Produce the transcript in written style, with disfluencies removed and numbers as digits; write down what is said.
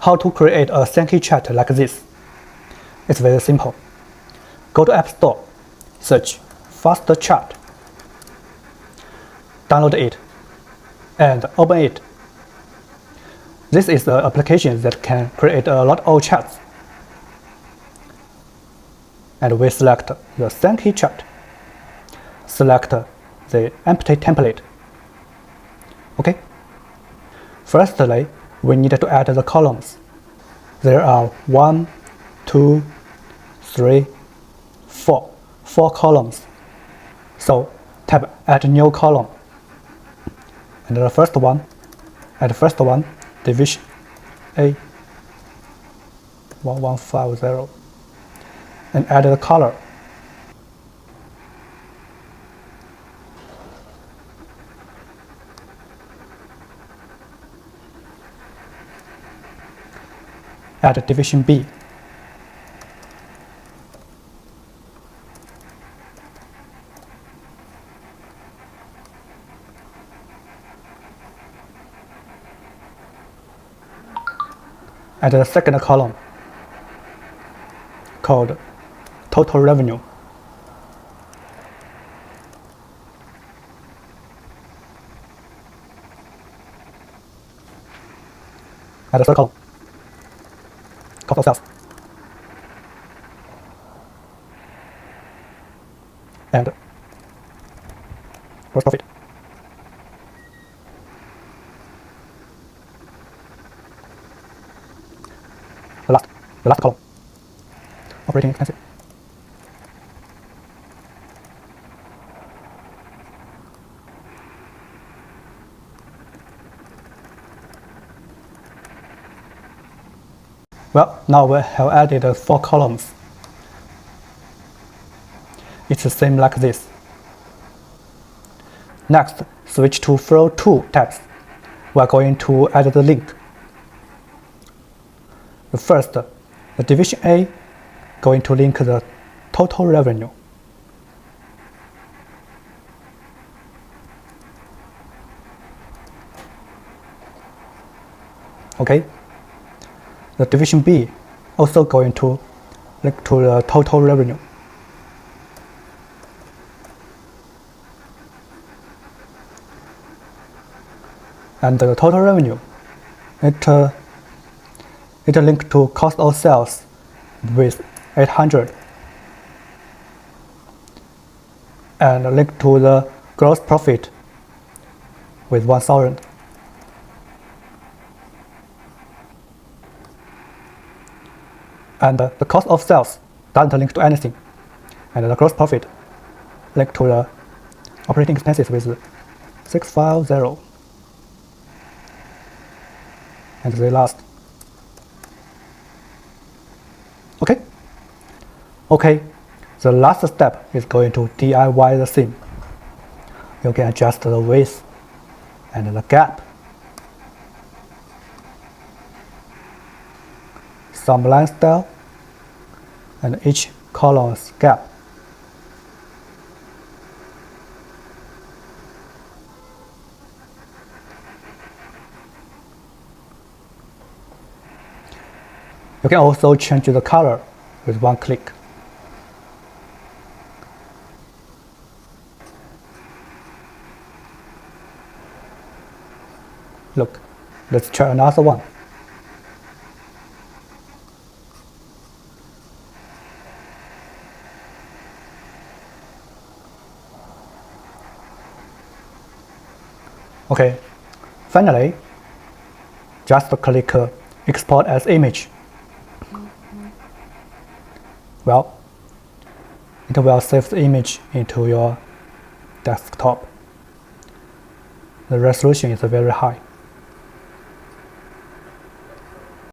how to create a Sankey chat like this. It's very simple. Go to App Store, search Fast Chat, download it, and open it. This is the application that can create a lot of chats. And we select the Sankey chat. Select the empty template. Okay. Firstly, we need to add the columns. There are 1, 2, 3, 4. 4 columns. So tap Add New Column. And the first one, division A 1150. And add the color. Add division B. Add the second column called total revenue. Add the third column, cost of sales. And gross profit. The last column, operating expenses. Well, now we have added 4 columns. It's the same like this. Next, switch to Flow 2 tabs. We are going to add the link. First, the division A going to link the total revenue. Okay. The division B also going to link to the total revenue. And the total revenue, it linked to cost of sales with 800 and linked to the gross profit with 1000. And the cost of sales doesn't link to anything, and the gross profit linked to the operating expenses with 650. And the last. Okay, the last step is going to DIY the theme. You can adjust the width and the gap, some line style, and each column's gap. You can also change the color with one click. Look, let's try another one. Okay, finally, just click Export as Image. Well, it will save the image into your desktop. The resolution is very high.